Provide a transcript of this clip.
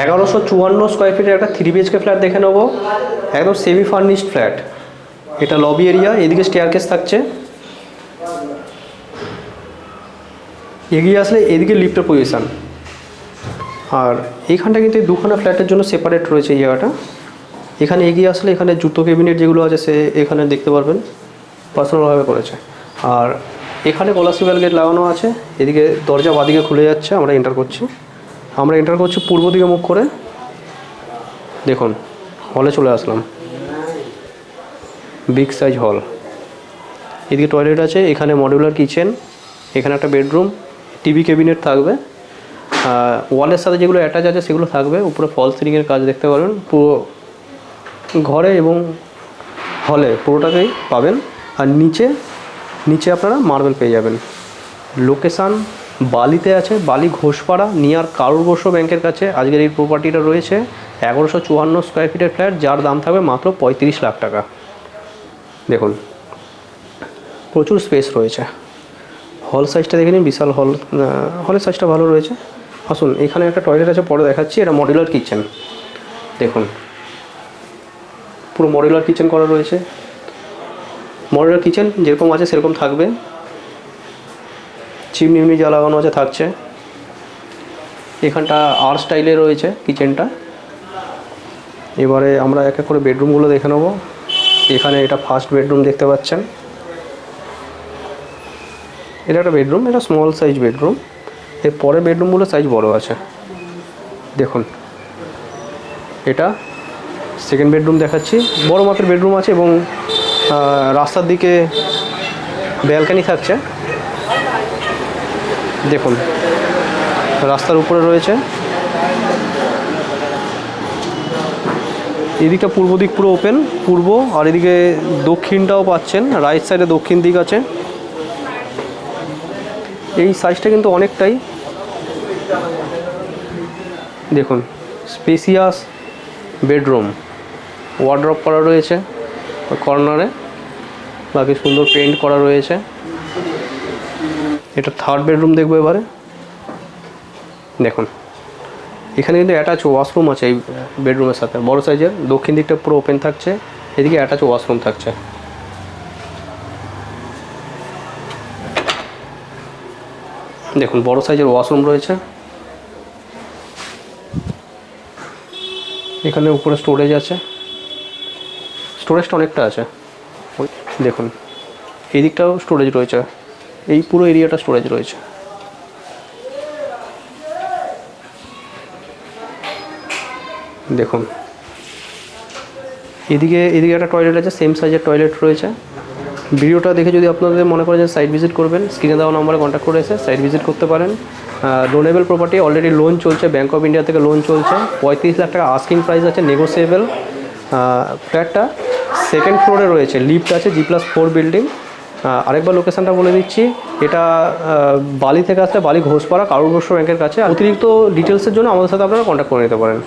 1154 square ফিটের একটা 3 BHK flat দেখে নেব, একদম সেমি ফার্নিশড ফ্ল্যাট। এটা লবি এরিয়া, এদিকে স্টেয়ারকেস থাকছে, এগিয়ে আসলে এদিকে লিফটের পজিশান। আর এইখানটা কিন্তু এই দুখানা ফ্ল্যাটের জন্য সেপারেট রয়েছে এই জায়গাটা। এখানে এগিয়ে আসলে এখানে জুতো ক্যাবিনেট যেগুলো আছে সে এখানে দেখতে পারবেন, পার্সোনালভাবে করেছে। আর এখানে কলাসিব্যাল গেট লাগানো আছে, এদিকে দরজা বাদিকে খুলে যাচ্ছে, আমরা এন্টার করছি পূর্ব দিকে মুখ করে। দেখুন হলে চলে আসলাম, বিগ সাইজ হল, এদিকে টয়লেট আছে, এখানে মডিউলার কিচেন, এখানে একটা বেডরুম, টিভি ক্যাবিনেট থাকবে, ওয়ালের সাথে যেগুলো অ্যাটাচ আছে সেগুলো থাকবে, উপরে ফল সিলিংয়ের কাজ দেখতে পারবেন পুরো ঘরে এবং হলে পুরোটাকেই পাবেন। আর নিচে আপনারা মার্বেল পেয়ে যাবেন। লোকেশান বালিতে আছে, বালি ঘোষপাড়া নিয়ার কারুর বর্ষ ব্যাংকের কাছে আজকের এই প্রপার্টিটা রয়েছে। 1154 স্কোয়ার ফিটের ফ্ল্যাট, যার দাম থাকবে মাত্র 35 লাখ টাকা। দেখুন প্রচুর স্পেস রয়েছে, হল সাইজটা দেখে নিন, বিশাল হলের সাইজটা ভালো রয়েছে। আসুন, এখানে একটা টয়লেট আছে, পরে দেখাচ্ছি। এটা মডিউলার কিচেন, দেখুন পুরো মডিউলার কিচেন করা রয়েছে। মডিউলার কিচেন যেরকম আছে সেরকম থাকবে, চিমনি যা লাগানো আছে থাকছে। এখানটা আর স্টাইলে রয়েছে কিচেনটা। এবারে আমরা এক এক করে বেডরুমগুলো দেখে নেব। এখানে এটা ফার্স্ট বেডরুম দেখতে পাচ্ছেন, এটা একটা বেডরুম, এটা স্মল সাইজ বেডরুম। এর পরে বেডরুমগুলো সাইজ বড় আছে। দেখুন এটা সেকেন্ড বেডরুম দেখাচ্ছি, বড় মাপের বেডরুম আছে এবং রাস্তার দিকে ব্যালকানি থাকছে। দেখুন রাস্তার উপরে রয়েছে, এদিকটা পূর্ব দিক পুরো ওপেন, পূর্ব, আর এদিকে দক্ষিণটাও পাচ্ছেন, রাইট সাইডে দক্ষিণ দিক আছে। এই সাইজটা কিন্তু অনেকটাই, দেখুন স্পেসিয়াস বেডরুম, ওয়ার্ড্রপ করা রয়েছে কর্নারে, বাকি সুন্দর পেন্ট করা রয়েছে। এটা থার্ড বেডরুম দেখবো এবারে। দেখুন এখানে কিন্তু অ্যাটাচ ওয়াশরুম আছে এই বেডরুমের সাথে, বড় সাইজের, দক্ষিণ দিকটা পুরো ওপেন থাকছে, এদিকে অ্যাটাচ ওয়াশরুম থাকছে। দেখুন বড় সাইজের ওয়াশরুম রয়েছে। এখানে উপরে স্টোরেজ আছে, স্টোরেজটা অনেকটা আছে। দেখুন এই দিকটাও স্টোরেজ রয়েছে, এই পুরো এরিয়াটা স্টোরেজ রয়েছে। দেখুন এদিকে একটা টয়লেট আছে, সেম সাইজের টয়লেট রয়েছে। ভিডিওটা দেখে যদি আপনাদের মনে করেন যে সাইট ভিজিট করবেন, স্ক্রিনে দেওয়া নম্বরে কন্ট্যাক্ট করে এসে সাইট ভিজিট করতে পারেন। লোনেবল প্রপার্টি, অলরেডি লোন চলছে, ব্যাঙ্ক অফ ইন্ডিয়া থেকে লোন চলছে। 35 লাখ টাকা আস্কিং প্রাইস আছে, নেগোসিয়েবল। ফ্ল্যাটটা সেকেন্ড ফ্লোরে রয়েছে, লিফট আছে, G+4 বিল্ডিং। আরেকবার লোকেশানটা বলে দিচ্ছি, এটা বালি থেকে আসলে বালি ঘোষপাড়া কারুর বর্ষ ব্যাংকের কাছে। অতিরিক্ত ডিটেলসের জন্য আমাদের সাথে আপনারা কন্ট্যাক্ট করে নিতে পারেন।